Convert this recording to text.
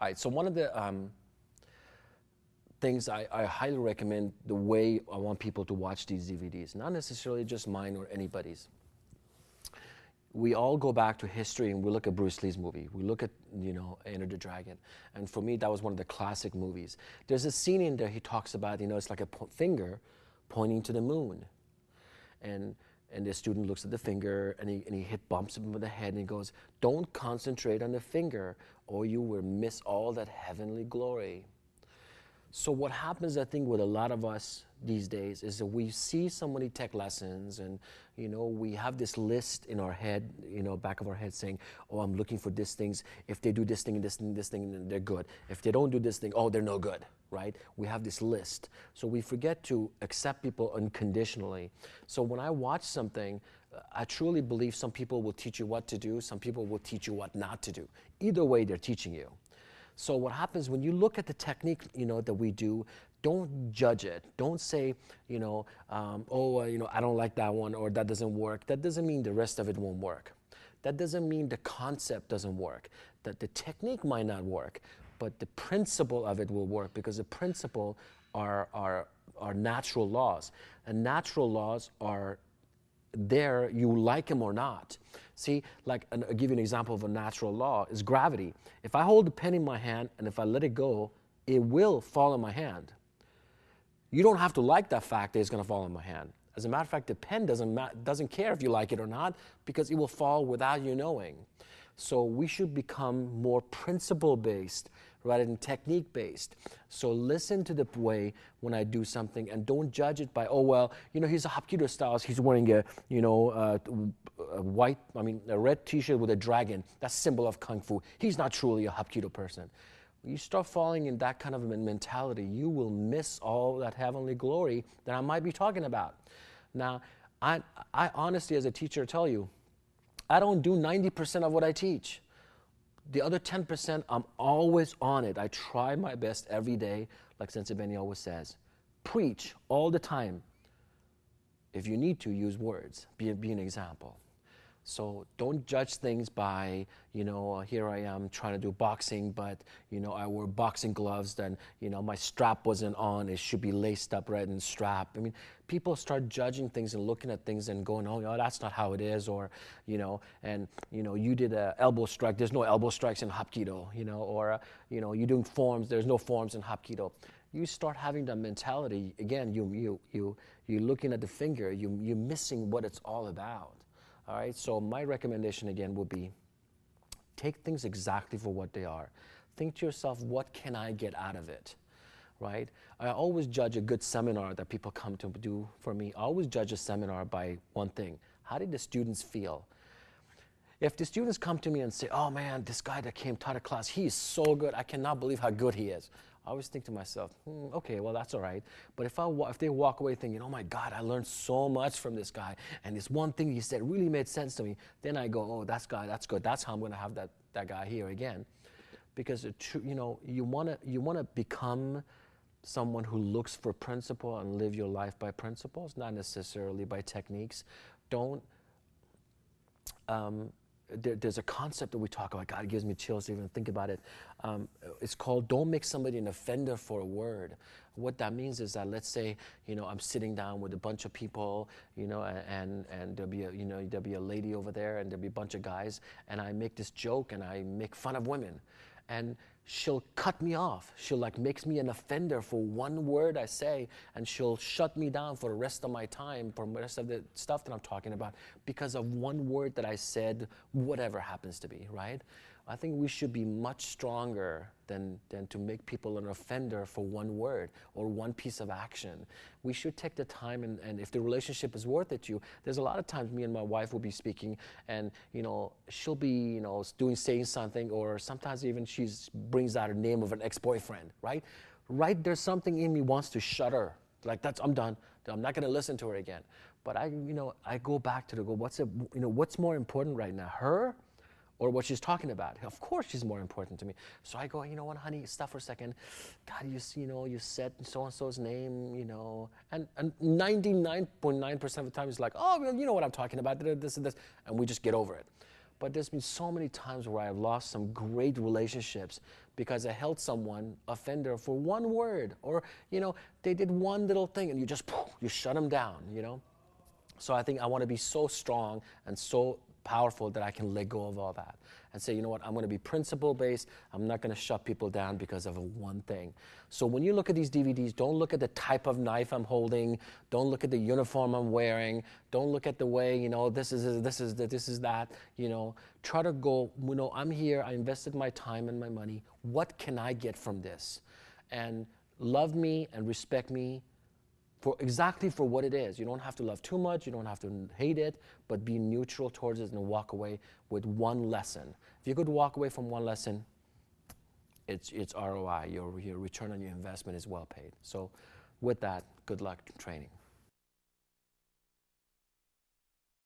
All right, so one of the things I highly recommend, the way I want people to watch these DVDs, not necessarily just mine or anybody's. We all go back to history and we look at Bruce Lee's movie. We look at, Enter the Dragon. And for me, that was one of the classic movies. There's a scene in there he talks about, it's like a finger pointing to the moon. And the student looks at the finger and he bumps him with the head and he goes, "Don't concentrate on the finger or you will miss all that heavenly glory." So what happens, I think, with a lot of us these days is that we see somebody take lessons and, we have this list in our head, back of our head saying, "Oh, I'm looking for these things. If they do this thing and this thing, this thing, then they're good. If they don't do this thing, oh, they're no good," right? We have this list. So we forget to accept people unconditionally. So when I watch something, I truly believe some people will teach you what to do. Some people will teach you what not to do. Either way, they're teaching you. So what happens when you look at the technique, that we do, don't judge it. Don't say, I don't like that one or that doesn't work. That doesn't mean the rest of it won't work. That doesn't mean the concept doesn't work. That the technique might not work, but the principle of it will work because the principle are natural laws. And natural laws are there, you like them or not. See, I'll give you an example of a natural law, is gravity. If I hold a pen in my hand and if I let it go, it will fall in my hand. You don't have to like that fact that it's going to fall in my hand. As a matter of fact, the pen doesn't care if you like it or not because it will fall without you knowing. So we should become more principle-based rather than technique-based. So listen to the way when I do something and don't judge it by, he's a Hapkido style. He's wearing a red T-shirt with a dragon. That's symbol of Kung Fu. He's not truly a Hapkido person. When you start falling in that kind of a mentality, you will miss all that heavenly glory that I might be talking about. Now, I honestly, as a teacher, tell you, I don't do 90% of what I teach. The other 10%, I'm always on it. I try my best every day, like Sensei Benny always says. Preach all the time. If you need to, use words. Be an example. So don't judge things by, here I am trying to do boxing, but, I wore boxing gloves, then, my strap wasn't on. It should be laced up right and strapped. I mean, people start judging things and looking at things and going, oh, that's not how it is, or, you did an elbow strike. There's no elbow strikes in Hapkido, or, you're doing forms. There's no forms in Hapkido. You start having that mentality. Again, you're looking at the finger. You're missing what it's all about. All right, so my recommendation again would be take things exactly for what they are. Think to yourself, what can I get out of it, right? I always judge a good seminar that people come to do for me. I always judge a seminar by one thing. How did the students feel? If the students come to me and say, "Oh man, this guy that taught a class, he is so good. I cannot believe how good he is." I always think to myself, okay, well, that's all right. But if they walk away thinking, "Oh my God, I learned so much from this guy, and this one thing he said really made sense to me," then I go, "Oh, that's good. That's how I'm going to have that guy here again." Because you want to become someone who looks for principle and live your life by principles, not necessarily by techniques. Don't. There's a concept that we talk about. God, it gives me chills to even think about it. It's called don't make somebody an offender for a word. What that means is that, let's say, I'm sitting down with a bunch of people, and there'll be a lady over there and there'll be a bunch of guys, and I make this joke and I make fun of women. And she'll cut me off. She'll makes me an offender for one word I say, and she'll shut me down for the rest of my time, for the rest of the stuff that I'm talking about, because of one word that I said, whatever happens to be, right? I think we should be much stronger than to make people an offender for one word or one piece of action. We should take the time, and if the relationship is worth it to you, there's a lot of times me and my wife will be speaking, and she'll be saying something, or sometimes even she brings out a name of an ex-boyfriend, right? Right, there's something in me wants to shut her. I'm done. I'm not going to listen to her again. But I go back to what's more important right now, her or what she's talking about? Of course she's more important to me. So I go, "You know what, honey, stop for a second. God, you said so-and-so's name, and 99.9% of the time it's like, oh, well, you know what I'm talking about, this and this, and we just get over it. but there's been so many times where I've lost some great relationships because I held someone, offender, for one word, or, you know, they did one little thing and you just, you shut them down, you know? So I think I want to be so strong and so powerful that I can let go of all that and say, you know what, I'm going to be principle-based. I'm not going to shut people down because of a one thing. So when you look at these DVDs, don't look at the type of knife I'm holding. Don't look at the uniform I'm wearing. Don't look at the way, you know, this is that, you know. Try to go, you know, I'm here. I invested my time and my money. What can I get from this? And love me and respect me for exactly for what it is. You don't have to love too much, you don't have to hate it, but be neutral towards it and walk away with one lesson. If you could walk away from one lesson, it's ROI. Your return on your investment is well paid. So with that, good luck training.